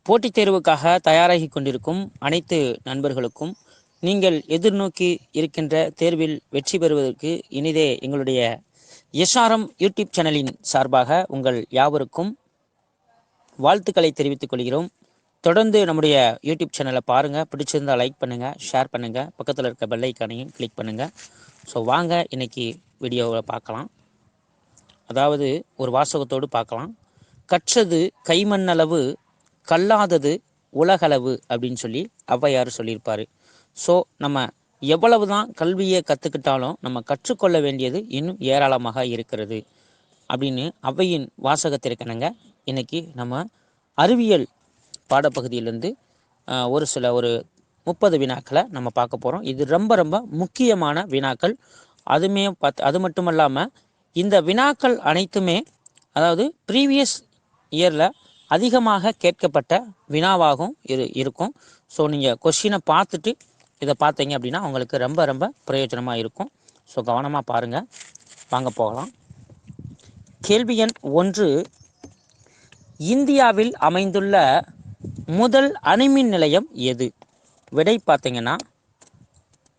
போட்டித் தேர்வுக்காக தயாராகி கொண்டிருக்கும் அனைத்து நண்பர்களுக்கும் நீங்கள் எதிர்நோக்கி இருக்கின்ற தேர்வில் வெற்றி பெறுவதற்கு இனிதே எங்களுடைய எஸ்ஆர்எம் யூடியூப் சேனலின் சார்பாக உங்கள் யாவருக்கும் வாழ்த்துக்களை தெரிவித்துக் கொள்கிறோம். தொடர்ந்து நம்முடைய யூடியூப் சேனலை பாருங்கள், பிடிச்சிருந்தால் லைக் பண்ணுங்கள், ஷேர் பண்ணுங்கள், பக்கத்தில் இருக்க பெல் ஐக்கானையும் கிளிக் பண்ணுங்கள். ஸோ வாங்க இன்னைக்கு வீடியோவை பார்க்கலாம். அதாவது ஒரு வாசகத்தோடு பார்க்கலாம். கற்றது கைமண்ணளவு, கல்லாதது உலகளவு அப்படின்னு சொல்லி ஔவையார் சொல்லியிருப்பார். ஸோ நம்ம எவ்வளவு தான் கல்வியை கற்றுக்கிட்டாலும் நம்ம கற்றுக்கொள்ள வேண்டியது இன்னும் ஏராளமாக இருக்கிறது அப்படின்னு ஔவையின் வாசகத்திற்கெனங்க இன்னைக்கு நம்ம அறிவியல் பாடப்பகுதியிலேருந்து ஒரு 30 வினாக்களை நம்ம பார்க்க போகிறோம். இது ரொம்ப ரொம்ப முக்கியமான வினாக்கள். அது மட்டும் இல்லாமல் இந்த வினாக்கள் அனைத்துமே அதாவது ப்ரீவியஸ் இயரில் அதிகமாக கேட்கப்பட்ட வினாவாகவும் இருக்கும். ஸோ நீங்கள் கொஷினை பார்த்துட்டு இதை பார்த்தீங்க அப்படின்னா உங்களுக்கு ரொம்ப ரொம்ப பிரயோஜனமாக இருக்கும். ஸோ கவனமாக பாருங்கள். வாங்க போகலாம். கேள்வி எண் 1, இந்தியாவில் அமைந்துள்ள முதல் அணுமின் நிலையம் எது? விடை பார்த்தீங்கன்னா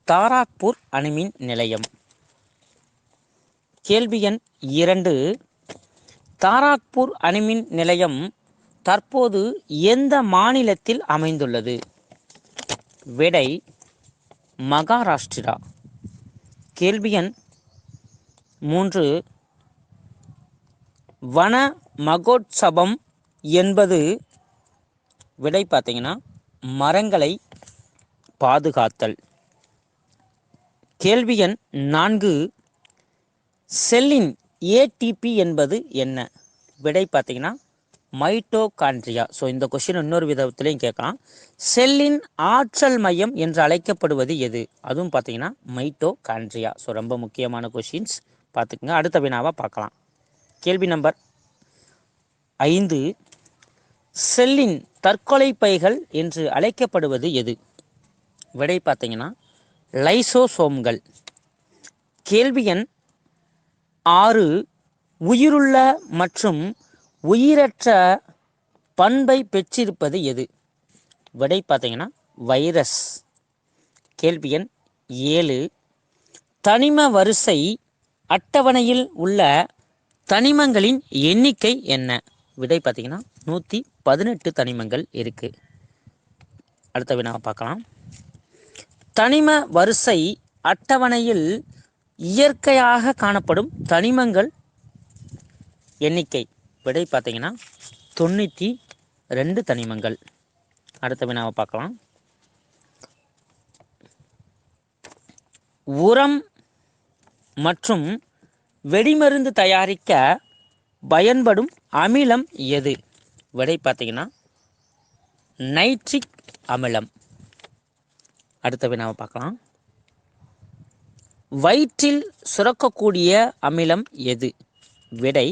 தாராக்பூர் அணுமின் நிலையம். கேள்வி எண் 2, தாராக்பூர் அணுமின் நிலையம் தற்போது எந்த மாநிலத்தில் அமைந்துள்ளது? விடை மகாராஷ்டிரா. கேள்வி எண் 3, வன மகோத்சவம் என்பது? விடை பார்த்தீங்கன்னா மரங்களை பாதுகாத்தல். கேள்வி எண் 4, செல்லின் ஏடிபி என்பது என்ன? விடை பார்த்தீங்கன்னா மைட்டோகாண்ட்ரியா. ஸோ இந்த கொஸ்டின் இன்னொரு விதத்திலையும் கேட்கலாம். செல்லின் ஆற்றல் மையம் என்று அழைக்கப்படுவது எது? அதுவும் பார்த்தீங்கன்னா மைட்டோகாண்ட்ரியா. ஸோ ரொம்ப முக்கியமான கொஷின்ஸ் பார்த்துக்குங்க. அடுத்த வினாவை பார்க்கலாம். கேள்வி நம்பர் 5, செல்லின் தற்கொலை பைகள் என்று அழைக்கப்படுவது எது? விடை பார்த்தீங்கன்னா லைசோசோம்கள். கேள்வி எண் 6, உயிருள்ள மற்றும் உயிரற்ற பண்பை பெற்றிருப்பது எது? விடை பார்த்தீங்கன்னா வைரஸ். கேள்வி எண் 7, தனிம வரிசை அட்டவணையில் உள்ள தனிமங்களின் எண்ணிக்கை என்ன? விடை பார்த்தீங்கன்னா 118 தனிமங்கள் இருக்கு. அடுத்த வினாவை பார்க்கலாம். தனிம வரிசை அட்டவணையில் இயற்கையாக காணப்படும் தனிமங்கள் எண்ணிக்கை? விடை பார்த்தீங்கன்னா 92 தனிமங்கள். அடுத்த வினாவை பார்க்கலாம். உரம் மற்றும் வெடிமருந்து தயாரிக்க பயன்படும் அமிலம் எது? விடை பார்த்தீங்கன்னா நைட்ரிக் அமிலம். அடுத்த வினாவை பார்க்கலாம். வயிற்றில் சுரக்கக்கூடிய அமிலம் எது? விடை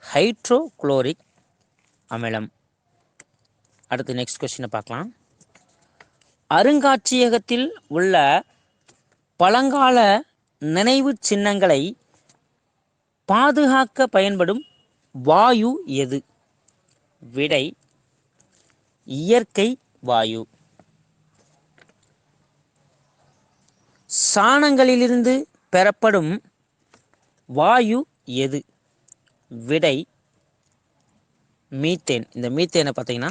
ஹைட்ரோகுளோரிக் அமிலம். அடுத்து நெக்ஸ்ட் கொஸ்டினை பார்க்கலாம். அருங்காட்சியகத்தில் உள்ள பழங்கால நினைவு சின்னங்களை பாதுகாக்க பயன்படும் வாயு எது? விடை இயற்கை வாயு. சாணங்களிலிருந்து பெறப்படும் வாயு எது? விடை மீத்தேன். இந்த மீத்தேனை பார்த்தீங்கன்னா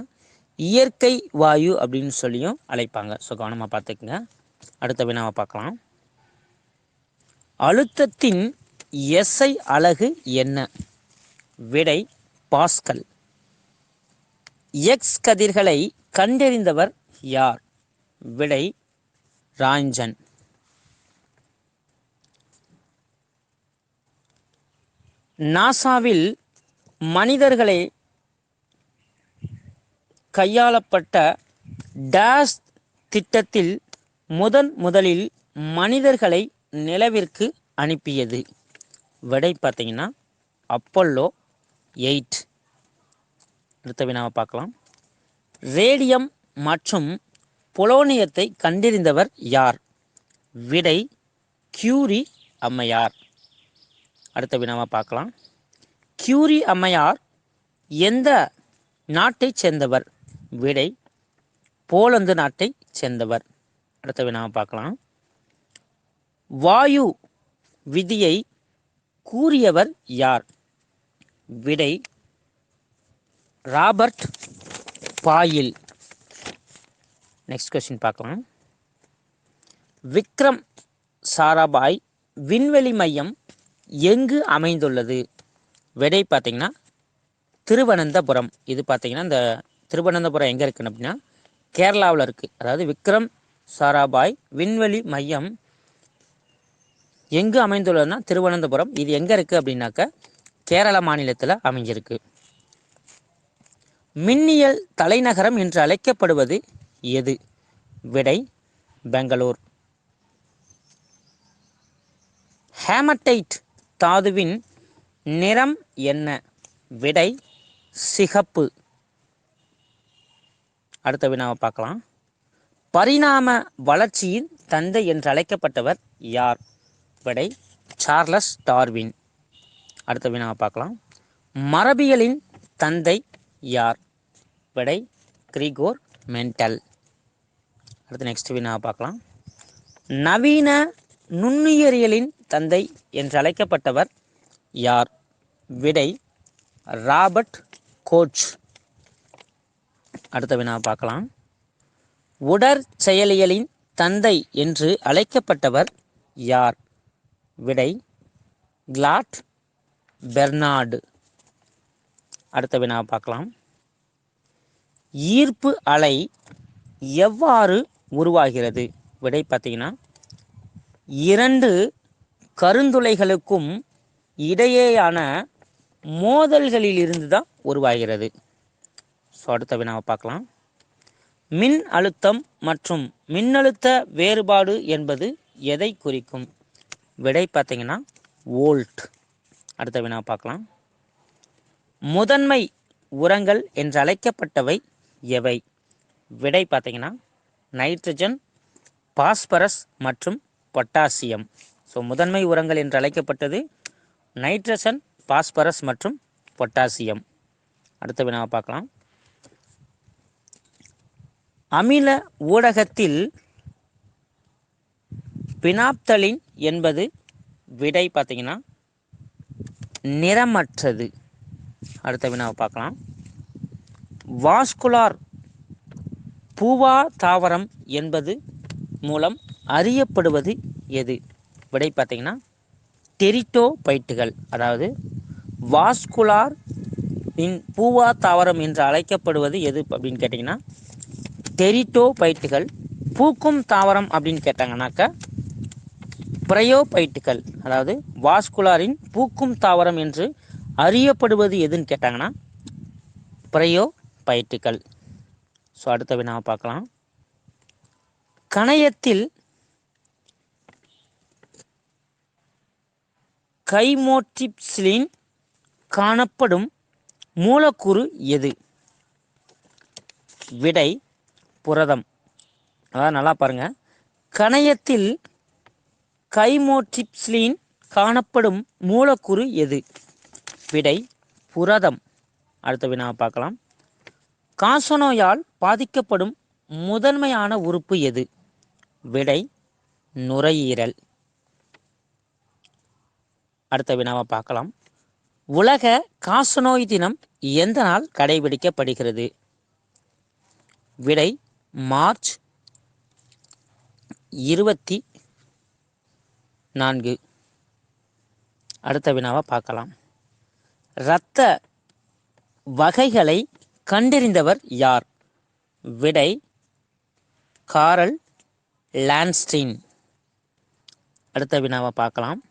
இயற்கை வாயு அப்படின்னு சொல்லியும் அழைப்பாங்க. ஸோ கவனமாக பார்த்துக்குங்க. அடுத்த வினாவை பார்க்கலாம். அழுத்தத்தின் எஸ்ஐ அலகு என்ன? விடை பாஸ்கல். எக்ஸ் கதிர்களை கண்டறிந்தவர் யார்? விடை ராஞ்சன். நாசாவில் மனிதர்களை கையாளப்பட்ட டேஸ் திட்டத்தில் முதலில் மனிதர்களை நிலவிற்கு அனுப்பியது? விடை பார்த்தீங்கன்னா அப்போலோ 8. அடுத்த வினாவை பார்க்கலாம். ரேடியம் மற்றும் பொலோனியத்தை கண்டறிந்தவர் யார்? விடை கியூரி அம்மையார். அடுத்த வினாவை பார்க்கலாம். கியூரி அம்மையார் எந்த நாட்டைச் சேர்ந்தவர்? விடை போலந்து நாட்டை சேர்ந்தவர். அடுத்த வினாவை பார்க்கலாம். வாயு விதியை கூறியவர் யார்? விடை ராபர்ட் பாயில். நெக்ஸ்ட் கொஸ்டின் பார்க்கலாம். விக்ரம் சாராபாய் விண்வெளி மையம் எங்கு அமைந்துள்ளது? விடை பார்த்தீங்கன்னா திருவனந்தபுரம். இது பார்த்தீங்கன்னா இந்த திருவனந்தபுரம் எங்கே இருக்குன்னு அப்படின்னா கேரளாவில் இருக்குது. அதாவது விக்ரம் சாராபாய் விண்வெளி மையம் எங்கு அமைந்துள்ளதுன்னா திருவனந்தபுரம். இது எங்கே இருக்குது அப்படின்னாக்க கேரள மாநிலத்தில் அமைஞ்சிருக்கு. மின்னியல் தலைநகரம் என்று அழைக்கப்படுவது எது? விடை பெங்களூர். ஹேமடைட் தாதுவின் நிறம் என்ன? விடை சிகப்பு. அடுத்த வினாவை பார்க்கலாம். பரிணாம வளர்ச்சியின் தந்தை என்று அழைக்கப்பட்டவர் யார்? விடை சார்லஸ் டார்வின். அடுத்த வினாவை பார்க்கலாம். மரபியலின் தந்தை யார்? விடை கிரிகோர் மெண்டல். அடுத்த நெக்ஸ்ட் வினாவை பார்க்கலாம். நவீன நுண்ணுயிரியலின் தந்தை என்று அழைக்கப்பட்டவர் யார்? விடை ராபர்ட் கோச். அடுத்த வினாவை பார்க்கலாம். உடற்செயலியலின் தந்தை என்று அழைக்கப்பட்டவர் யார்? விடை கிளாட் பெர்னார்டு. அடுத்த வினாவை பார்க்கலாம். ஈர்ப்பு அலை எவ்வாறு உருவாகிறது? விடை பார்த்தீங்கன்னா இரண்டு கருந்துளைகளுக்கும் இடையேயான மோதல்களிலிருந்து தான் உருவாகிறது. ஸோ அடுத்த வினாவை பார்க்கலாம். மின் அழுத்தம் மற்றும் மின்னழுத்த வேறுபாடு என்பது எதை குறிக்கும்? விடை பார்த்தீங்கன்னா வோல்ட். அடுத்த வினாவை பார்க்கலாம். முதன்மை உரங்கள் என்று அழைக்கப்பட்டவை எவை? விடை பார்த்தீங்கன்னா நைட்ரஜன், பாஸ்பரஸ் மற்றும் பொட்டாசியம். ஸோ முதன்மை உரங்கள் என்று அழைக்கப்பட்டது நைட்ரஜன், பாஸ்பரஸ் மற்றும் பொட்டாசியம். அடுத்த வினாவை பார்க்கலாம். அமில ஊடகத்தில் பினாப்தலின் என்பது விடை பார்த்தீங்கன்னா நிறமற்றது. அடுத்த வினாவை பார்க்கலாம். வாஸ்குலார் பூவா தாவரம் என்பது மூலம் அறியப்படுவது எது? விடை பார்த்தீங்கன்னா டெரிட்டோபைட்டுகள். அதாவது வாஸ்குலார் இன் பூவா தாவரம் என்று அழைக்கப்படுவது எது அப்படின்னு கேட்டிங்கன்னா டெரிட்டோபைட்டுகள். பூக்கும் தாவரம் அப்படின்னு கேட்டாங்கன்னாக்கா பிரயோபைட்டுகள். அதாவது வாஸ்குலாரின் பூக்கும் தாவரம் என்று அறியப்படுவது எதுன்னு கேட்டாங்கன்னா பிரயோபைட்டுகள். ஸோ அடுத்த வினாவை பார்க்கலாம். கணையத்தில் கைமோட்ரிப்சிலின் காணப்படும் மூலக்கூறு எது? விடை புரதம். அதாவது நல்லா பாருங்க. கணையத்தில் கைமோட்ரிப்சிலின் காணப்படும் மூலக்கூறு எது? விடை புரதம். அடுத்த வினாவை பார்க்கலாம். காசநோயால் பாதிக்கப்படும் முதன்மையான உறுப்பு எது? விடை நுரையீரல். அடுத்த வினாவை பார்க்கலாம். உலக காசநோய் தினம் எந்த நாள் கடைபிடிக்கப்படுகிறது? விடை மார்ச் 24. அடுத்த வினாவை பார்க்கலாம். இரத்த வகைகளை கண்டறிந்தவர் யார்? விடை காரல் லான்ஸ்டீன். அடுத்த வினாவை பார்க்கலாம்.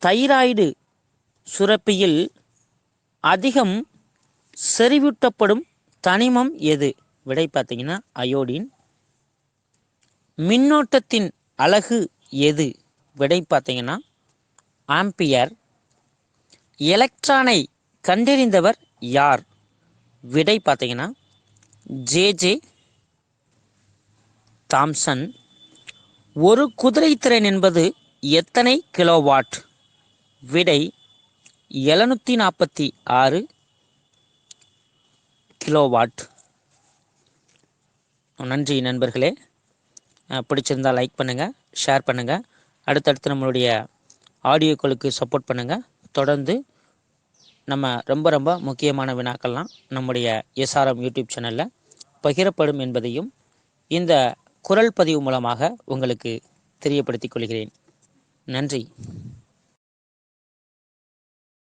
தைராய்டு சுரப்பியில் அதிகம் செறிவூட்டப்படும் தனிமம் எது? விடை பார்த்தீங்கன்னா அயோடின். மின்னோட்டத்தின் அலகு எது? விடை பார்த்தீங்கன்னா ஆம்பியர். எலக்ட்ரானை கண்டறிந்தவர் யார்? விடை பார்த்தீங்கன்னா ஜே தாம்சன். ஒரு குதிரைத்திறன் என்பது எத்தனை கிலோவாட்? விடை 746 கிலோவாட். நன்றி நண்பர்களே. பிடிச்சிருந்தால் லைக் பண்ணுங்கள், ஷேர் பண்ணுங்கள். அடுத்தடுத்து நம்மளுடைய ஆடியோக்களுக்கு சப்போர்ட் பண்ணுங்கள். தொடர்ந்து நம்ம ரொம்ப ரொம்ப முக்கியமான வினாக்கள்லாம் நம்முடைய எஸ்ஆர்எம் யூடியூப் சேனலில் பகிரப்படும் என்பதையும் இந்த குரல் பதிவு மூலமாக உங்களுக்கு தெரியப்படுத்திக் கொள்கிறேன். நன்றி.